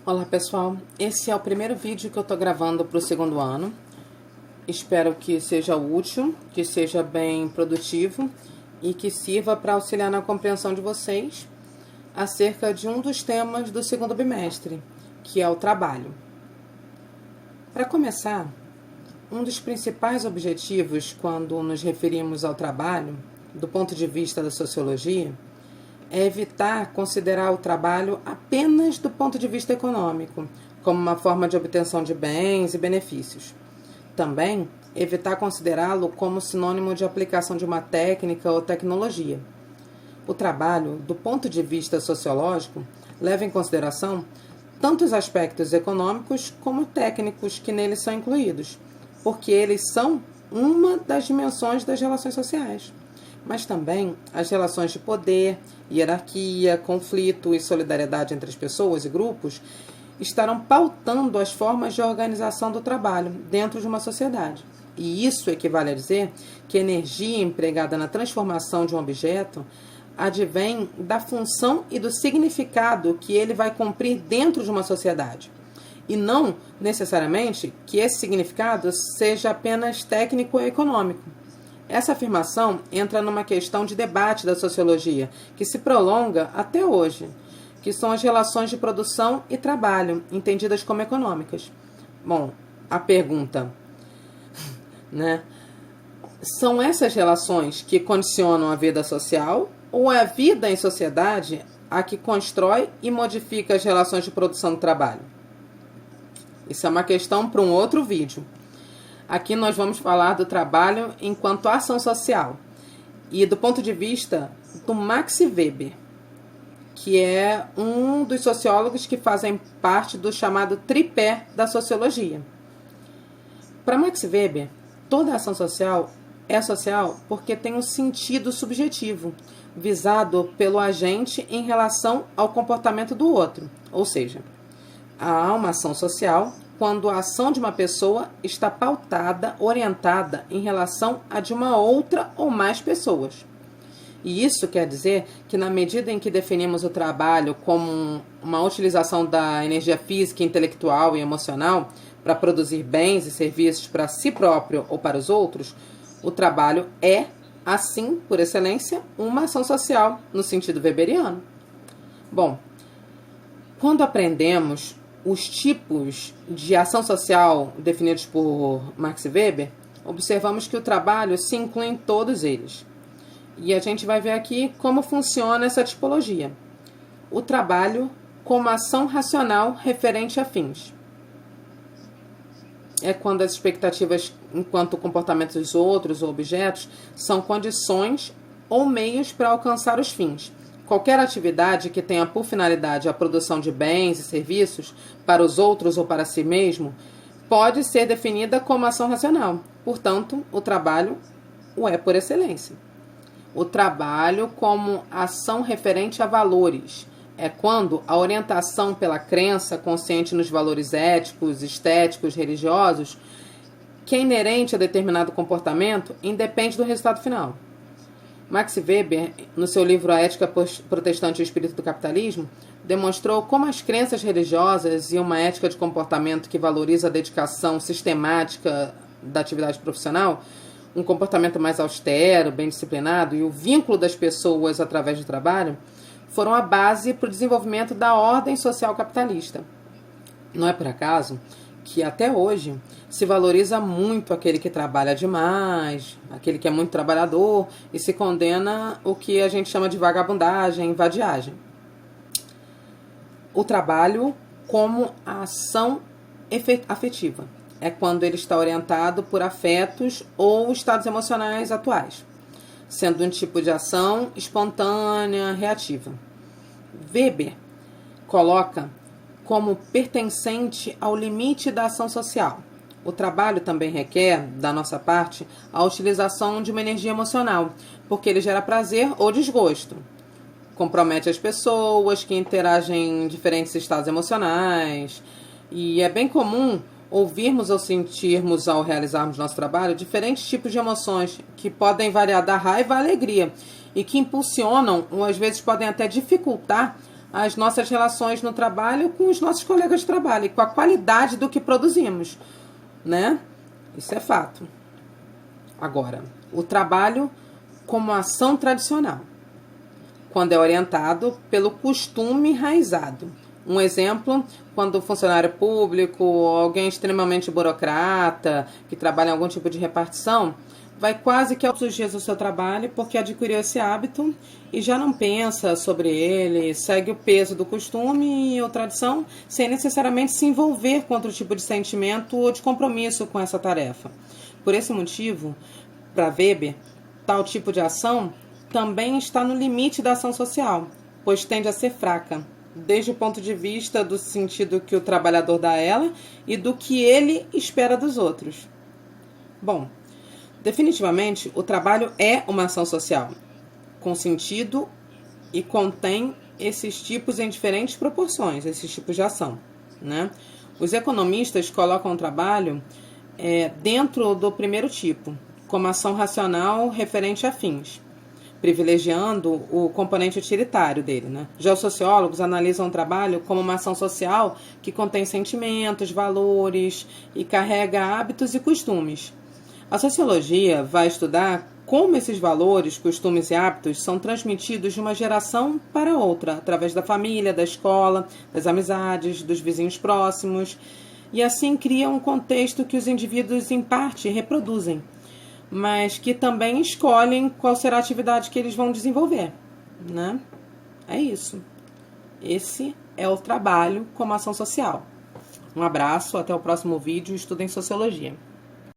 Olá pessoal, esse é o primeiro vídeo que eu tô gravando para o segundo ano. Espero que seja útil, que seja bem produtivo e que sirva para auxiliar na compreensão de vocês acerca de um dos temas do segundo bimestre, que é o trabalho. Para começar, um dos principais objetivos quando nos referimos ao trabalho, do ponto de vista da sociologia, é evitar considerar o trabalho apenas do ponto de vista econômico, como uma forma de obtenção de bens e benefícios. Também evitar considerá-lo como sinônimo de aplicação de uma técnica ou tecnologia. O trabalho, do ponto de vista sociológico, leva em consideração tanto os aspectos econômicos como técnicos que neles são incluídos, porque eles são uma das dimensões das relações sociais, mas também as relações de poder, hierarquia, conflito e solidariedade entre as pessoas e grupos estarão pautando as formas de organização do trabalho dentro de uma sociedade. E isso equivale a dizer que a energia empregada na transformação de um objeto advém da função e do significado que ele vai cumprir dentro de uma sociedade. E não necessariamente que esse significado seja apenas técnico ou econômico. Essa afirmação entra numa questão de debate da sociologia, que se prolonga até hoje, que são as relações de produção e trabalho, entendidas como econômicas. Bom, a pergunta, né? São essas relações que condicionam a vida social ou é a vida em sociedade a que constrói e modifica as relações de produção do trabalho? Isso é uma questão para um outro vídeo. Aqui nós vamos falar do trabalho enquanto ação social e do ponto de vista do Max Weber, que é um dos sociólogos que fazem parte do chamado tripé da sociologia. Para Max Weber, toda ação social é social porque tem um sentido subjetivo, visado pelo agente em relação ao comportamento do outro. Ou seja, há uma ação social quando a ação de uma pessoa está pautada, orientada em relação a de uma outra ou mais pessoas. E isso quer dizer que na medida em que definimos o trabalho como uma utilização da energia física, intelectual e emocional para produzir bens e serviços para si próprio ou para os outros, o trabalho é, assim, por excelência, uma ação social no sentido weberiano. Bom, quando aprendemos os tipos de ação social definidos por Max Weber, observamos que o trabalho se inclui em todos eles. E a gente vai ver aqui como funciona essa tipologia. O trabalho como ação racional referente a fins. É quando as expectativas enquanto comportamento dos outros ou objetos são condições ou meios para alcançar os fins. Qualquer atividade que tenha por finalidade a produção de bens e serviços para os outros ou para si mesmo pode ser definida como ação racional. Portanto, o trabalho o é por excelência. O trabalho como ação referente a valores é quando a orientação pela crença consciente nos valores éticos, estéticos, religiosos, que é inerente a determinado comportamento, independe do resultado final. Max Weber, no seu livro A Ética Protestante e o Espírito do Capitalismo, demonstrou como as crenças religiosas e uma ética de comportamento que valoriza a dedicação sistemática da atividade profissional, um comportamento mais austero, bem disciplinado e o vínculo das pessoas através do trabalho, foram a base para o desenvolvimento da ordem social capitalista. Não é por acaso que até hoje se valoriza muito aquele que trabalha demais, aquele que é muito trabalhador, e se condena o que a gente chama de vagabundagem, vadiagem. O trabalho como ação afetiva é quando ele está orientado por afetos ou estados emocionais atuais, sendo um tipo de ação espontânea, reativa. Weber coloca como pertencente ao limite da ação social. O trabalho também requer, da nossa parte, a utilização de uma energia emocional, porque ele gera prazer ou desgosto. Compromete as pessoas que interagem em diferentes estados emocionais. E é bem comum ouvirmos ou sentirmos, ao realizarmos nosso trabalho, diferentes tipos de emoções que podem variar da raiva à alegria e que impulsionam ou às vezes podem até dificultar as nossas relações no trabalho com os nossos colegas de trabalho e com a qualidade do que produzimos, né? Isso é fato. Agora, o trabalho como ação tradicional, quando é orientado pelo costume enraizado. Um exemplo, quando o funcionário público, alguém extremamente burocrata, que trabalha em algum tipo de repartição, vai quase que aos dias do seu trabalho porque adquiriu esse hábito e já não pensa sobre ele, segue o peso do costume ou tradição, sem necessariamente se envolver com outro tipo de sentimento ou de compromisso com essa tarefa. Por esse motivo, para Weber, tal tipo de ação também está no limite da ação social, pois tende a ser fraca, desde o ponto de vista do sentido que o trabalhador dá a ela e do que ele espera dos outros. Bom, definitivamente, o trabalho é uma ação social, com sentido e contém esses tipos em diferentes proporções, esses tipos de ação, né? Os economistas colocam o trabalho dentro do primeiro tipo, como ação racional referente a fins, privilegiando o componente utilitário dele, né? Já os sociólogos analisam o trabalho como uma ação social que contém sentimentos, valores e carrega hábitos e costumes. A sociologia vai estudar como esses valores, costumes e hábitos são transmitidos de uma geração para outra, através da família, da escola, das amizades, dos vizinhos próximos, e assim cria um contexto que os indivíduos, em parte, reproduzem, mas que também escolhem qual será a atividade que eles vão desenvolver, né? É isso. Esse é o trabalho como ação social. Um abraço, até o próximo vídeo. Estudem Sociologia.